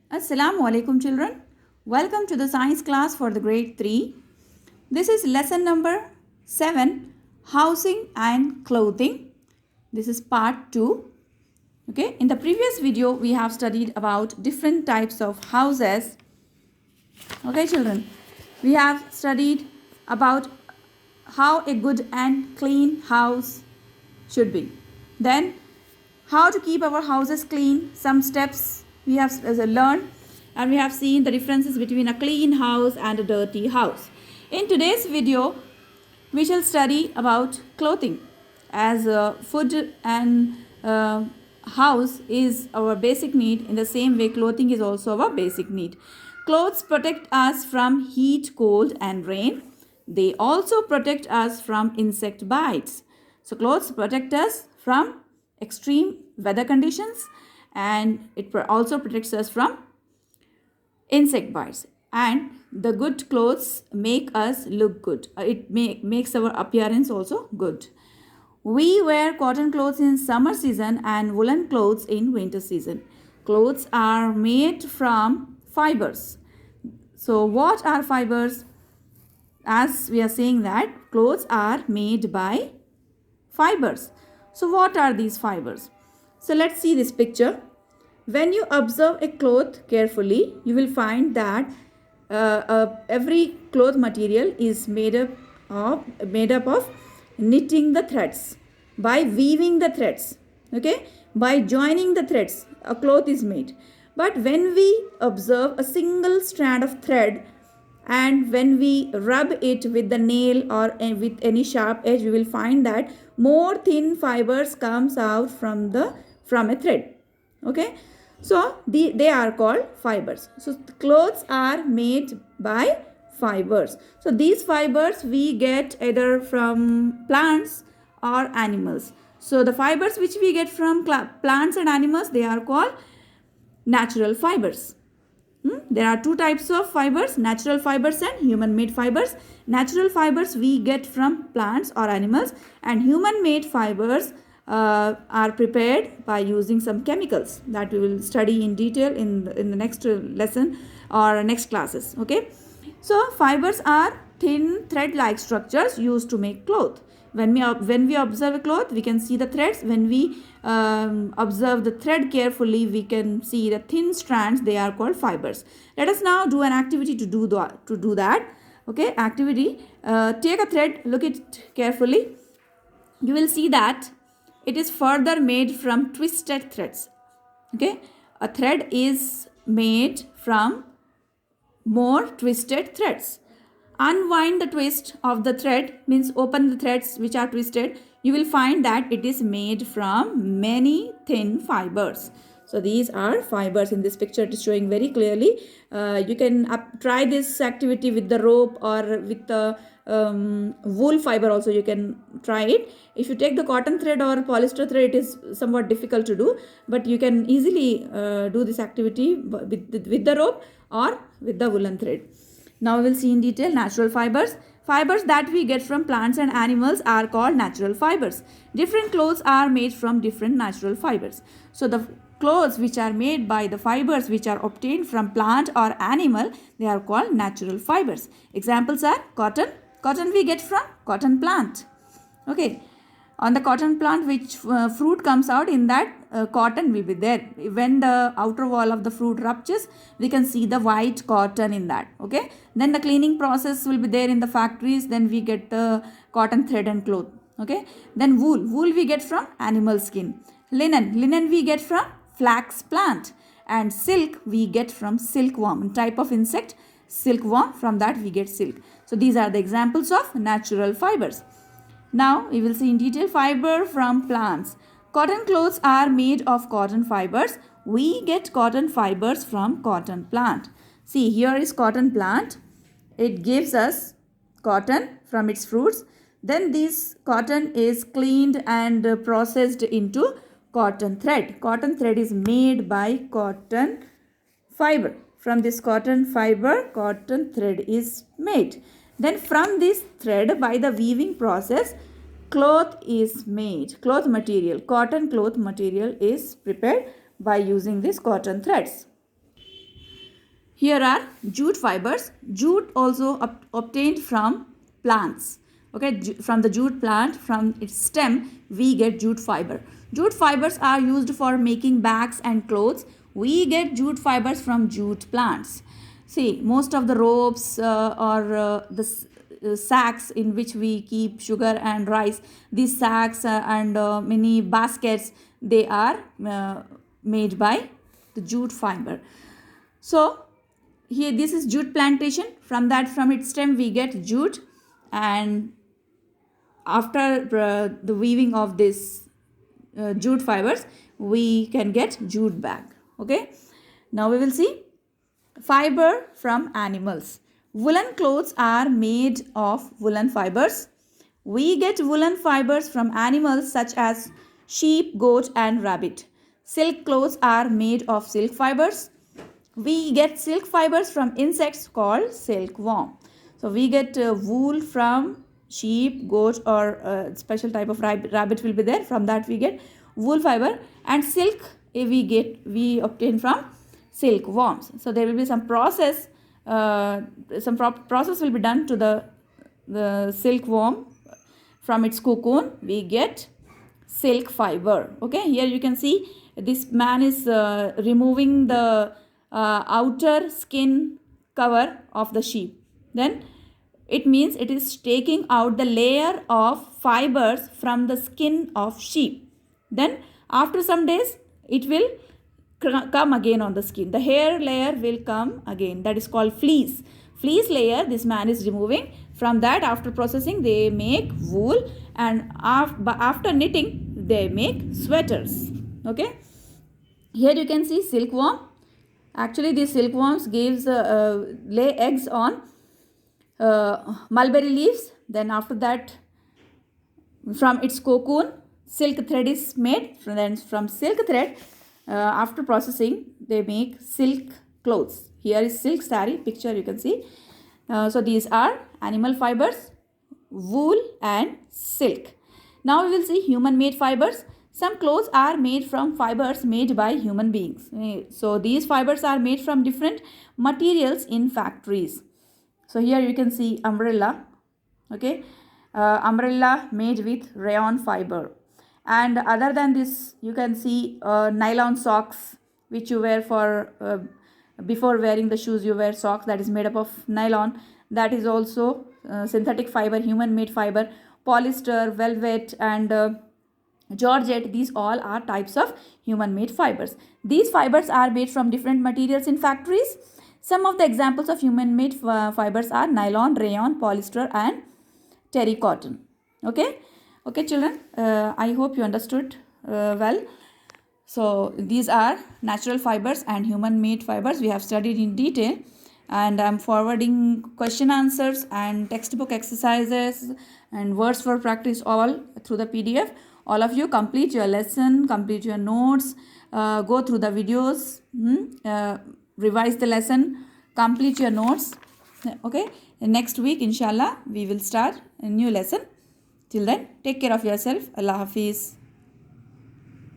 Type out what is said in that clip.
Assalamu alaikum children. Welcome to the science class for the grade 3. This is lesson number 7, housing and clothing. This is part 2. Okay, in the previous video we have studied about different types of houses. Okay children, we have studied about how a good and clean house should be. Then how to keep our houses clean, some steps we have learned, and we have seen the differences between a clean house and a dirty house. In today's video, we shall study about clothing, as food and house is our basic need. In the same way, clothing is also our basic need. Clothes protect us from heat, cold and rain. They also protect us from insect bites. So clothes protect us from extreme weather conditions, and it also protects us from insect bites. And the good clothes make us look good. It makes our appearance also good. We wear cotton clothes in summer season and woolen clothes in winter season. Clothes are made from fibers. So what are fibers? As we are saying that clothes are made by fibers. So what are these fibers? So let's see this picture. When you observe a cloth carefully, you will find that every cloth material is made up of knitting the threads, by weaving the threads, okay, by joining the threads a cloth is made. But when we observe a single strand of thread, and when we rub it with the nail or with any sharp edge, we will find that more thin fibers comes out from a thread. Okay, so they are called fibers. So clothes are made by fibers. So these fibers we get either from plants or animals. So the fibers which we get from plants and animals, they are called natural fibers. There are two types of fibers, natural fibers and human-made fibers. Natural fibers we get from plants or animals, and human-made fibers are prepared by using some chemicals that we will study in detail in the next lesson or next classes. Okay, so fibers are thin thread-like structures used to make cloth. When we observe a cloth, we can see the threads. When we observe the thread carefully, we can see the thin strands. They are called fibers. Let us now do an activity to do that. Okay, activity. Take a thread. Look at it carefully. You will see that it is further made from twisted threads. Okay, a thread is made from more twisted threads. Unwind the twist of the thread, means open the threads which are twisted. You will find that it is made from many thin fibers. So these are fibers. In this picture it is showing very clearly. You can try this activity with the rope or with the wool fiber also. You can try it. If you take the cotton thread or polyester thread, it is somewhat difficult to do, but you can easily do this activity with the rope or with the woolen thread. Now we will see in detail natural fibers. Fibers that we get from plants and animals are called natural fibers. Different clothes are made from different natural fibers. So the clothes which are made by the fibers which are obtained from plant or animal, they are called natural fibers. Examples are cotton. Cotton we get from cotton plant. Okay. On the cotton plant, which fruit comes out, in that cotton will be there. When the outer wall of the fruit ruptures, we can see the white cotton in that. Okay, then the cleaning process will be there in the factories. Then we get the cotton thread and cloth. Okay, then wool we get from animal skin. Linen we get from flax plant, and silk we get from silkworm, type of insect, silkworm. From that we get silk. So these are the examples of natural fibers. Now we will see in detail fiber from plants. Cotton clothes are made of cotton fibers. We get cotton fibers from cotton plant. See, here is cotton plant. It gives us cotton from its fruits. Then this cotton is cleaned and processed into cotton thread. Cotton thread is made by cotton fiber. From this cotton fiber, cotton thread is made. Then from this thread, by the weaving process, cloth is made. Cloth material, cotton cloth material is prepared by using these cotton threads. Here are jute fibers. Jute also obtained from plants. Okay, from the jute plant, from its stem, we get jute fiber. Jute fibers are used for making bags and clothes. We get jute fibers from jute plants. See, most of the ropes or the sacks in which we keep sugar and rice, these sacks and many baskets, they are made by the jute fiber. So here this is jute plantation. From its stem we get jute, and after the weaving of this jute fibers we can get jute bag. Okay, now we will see fiber from animals. Woolen clothes are made of woolen fibers. We get woolen fibers from animals such as sheep, goat and rabbit. Silk clothes are made of silk fibers. We get silk fibers from insects called silkworm. So we get wool from sheep, goat or special type of rabbit will be there. From that we get wool fiber, and silk we obtain from silkworms. So there will be some process, process will be done to the silkworm. From its cocoon we get silk fiber. Okay, here you can see this man is removing the outer skin cover of the sheep. Then it means it is taking out the layer of fibers from the skin of sheep. Then after some days it will come again on the skin. The hair layer will come again. That is called fleece. Fleece layer this man is removing. From that, after processing, they make wool, and after knitting they make sweaters. Okay, here you can see silkworm. Actually these silkworms lay eggs on mulberry leaves. Then after that, from its cocoon silk thread is made. Then from silk thread, after processing they make silk clothes. Here is silk saree picture you can see. So these are animal fibers, wool and silk. Now we will see human made fibers. Some clothes are made from fibers made by human beings. So these fibers are made from different materials in factories. So here you can see umbrella. Okay, umbrella made with rayon fiber. And other than this, you can see nylon socks which you wear for before wearing the shoes. You wear socks that is made up of nylon. That is also synthetic fiber, human made fiber. Polyester, velvet and georgette, these all are types of human made fibers. These fibers are made from different materials in factories. Some of the examples of human made fibers are nylon, rayon, polyester and terry cotton. Okay, children, I hope you understood well. So these are natural fibers and human made fibers we have studied in detail, and I am forwarding question answers and textbook exercises and words for practice all through the PDF. All of you complete your lesson, complete your notes, go through the videos, revise the lesson, complete your notes. Okay, next week inshallah we will start a new lesson. Till then, take care of yourself. Allah Hafiz.